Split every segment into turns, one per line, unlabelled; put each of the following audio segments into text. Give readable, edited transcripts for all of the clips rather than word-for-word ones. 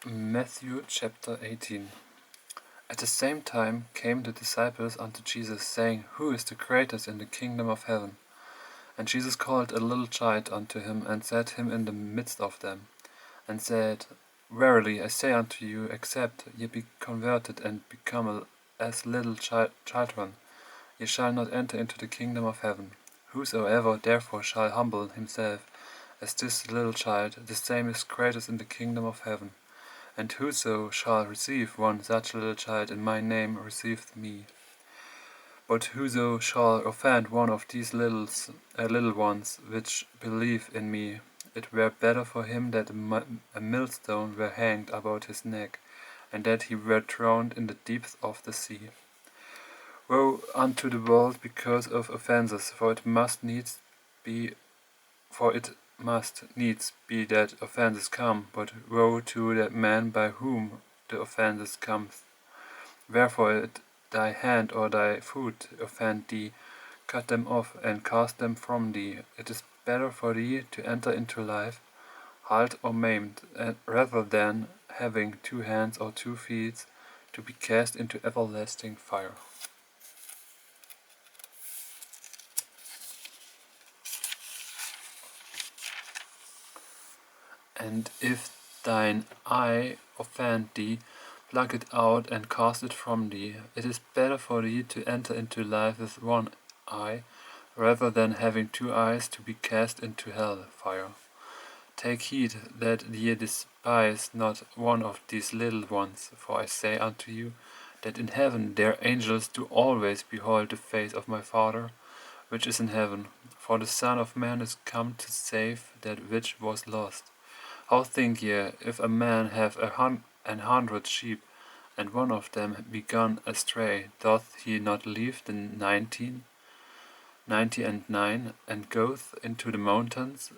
Matthew chapter 18. At the same time came the disciples unto Jesus, saying, Who is the greatest in the kingdom of heaven? And Jesus called a little child unto him, and set him in the midst of them, and said, Verily I say unto you, except ye be converted and become as little children, ye shall not enter into the kingdom of heaven. Whosoever therefore shall humble himself as this little child, the same is greatest in the kingdom of heaven. And whoso shall receive one such little child in my name receiveth me. But whoso shall offend one of these little ones which believe in me, it were better for him that a millstone were hanged about his neck, and that he were thrown in the depths of the sea. Woe unto the world because of offences, for it must needs be that offences come, but woe to that man by whom the offences cometh. Wherefore if thy hand or thy foot offend thee, cut them off, and cast them from thee. It is better for thee to enter into life, halt or maimed, rather than having 2 hands or 2 feet, to be cast into everlasting fire. And if thine eye offend thee, pluck it out and cast it from thee. It is better for thee to enter into life with 1 eye, rather than having 2 eyes to be cast into hell fire. Take heed that ye despise not one of these little ones, for I say unto you, that in heaven their angels do always behold the face of my Father, which is in heaven. For the Son of Man is come to save that which was lost. How think ye, if a man have 100 sheep, and one of them be gone astray, doth he not leave the 99, and goeth into the mountains,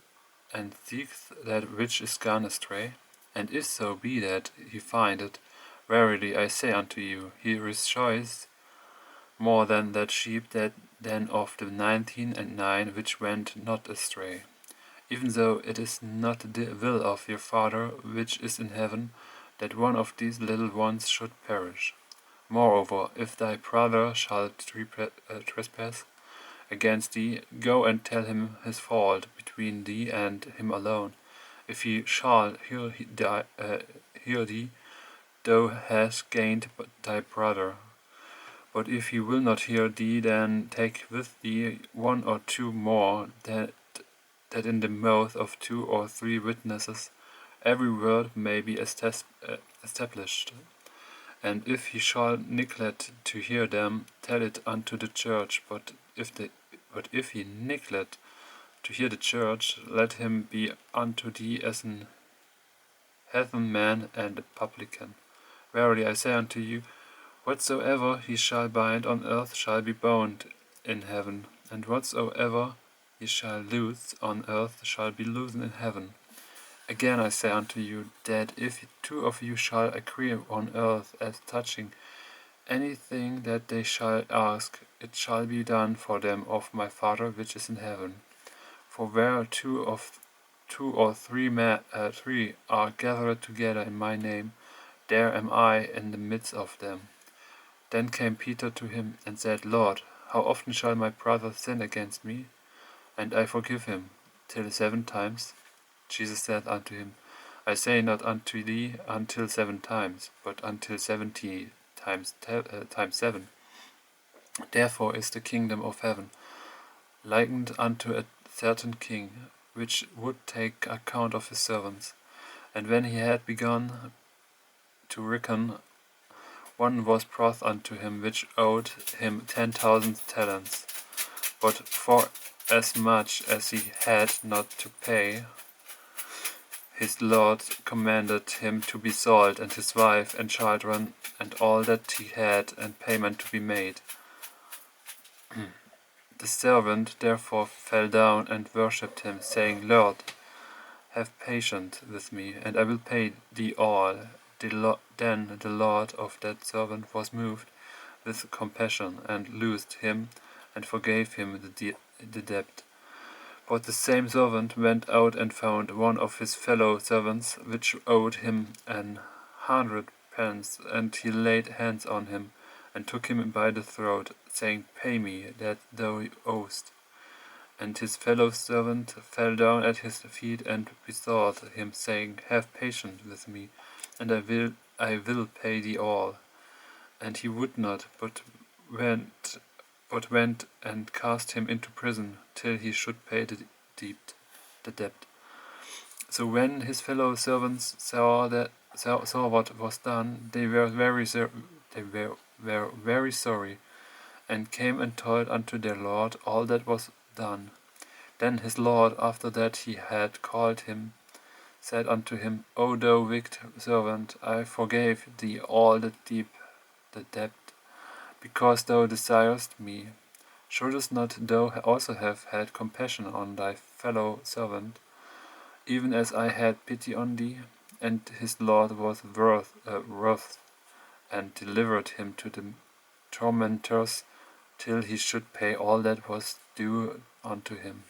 and seeketh that which is gone astray? And if so be that he find it, verily I say unto you, he rejoiceth more than that sheep than of the 99 which went not astray. Even though it is not the will of your Father which is in heaven, that one of these little ones should perish. Moreover, if thy brother shall trespass against thee, go and tell him his fault between thee and him alone. If he shall hear thee, thou hast gained thy brother. But if he will not hear thee, then take with thee 1 or 2 more, that in the mouth of 2 or 3 witnesses every word may be established. And if he shall neglect to hear them, tell it unto the church. But if he neglect to hear the church, let him be unto thee as an heathen man and a publican. Verily I say unto you, whatsoever he shall bind on earth shall be bound in heaven, and whatsoever ye shall loose on earth shall be loosened in heaven. Again I say unto you, that if 2 of you shall agree on earth as touching anything that they shall ask, it shall be done for them of my Father which is in heaven. For where 2 or 3 are gathered together in my name, there am I in the midst of them. Then came Peter to him and said, Lord, how often shall my brother sin against me, and I forgive him? Till 7 times? Jesus said unto him, I say not unto thee until 7 times, but until 70 times 7. Therefore is the kingdom of heaven likened unto a certain king, which would take account of his servants. And when he had begun to reckon, one was brought unto him which owed him 10,000 talents. But for as much as he had not to pay, his lord commanded him to be sold, and his wife and children, and all that he had, and payment to be made. The servant therefore fell down and worshipped him, saying, Lord, have patience with me, and I will pay thee all. Then the lord of that servant was moved with compassion, and loosed him, and forgave him the debt. But the same servant went out and found one of his fellow servants, which owed him 100 pence, and he laid hands on him, and took him by the throat, saying, Pay me that thou owest. And his fellow servant fell down at his feet and besought him, saying, Have patience with me, and I will pay thee all. And he would not, but went and cast him into prison till he should pay the debt. So when his fellow servants saw what was done, they were very sorry, and came and told unto their lord all that was done. Then his lord, after that he had called him, said unto him, O thou wicked servant, I forgave thee all the debt, because thou desirest me. Shouldest not thou also have had compassion on thy fellow servant, even as I had pity on thee? And his lord was wroth, and delivered him to the tormentors, till he should pay all that was due unto him.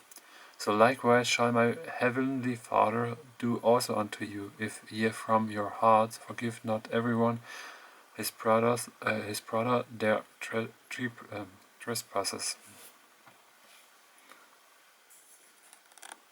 So likewise shall my heavenly Father do also unto you, if ye from your hearts forgive not everyone his brother their trespasses.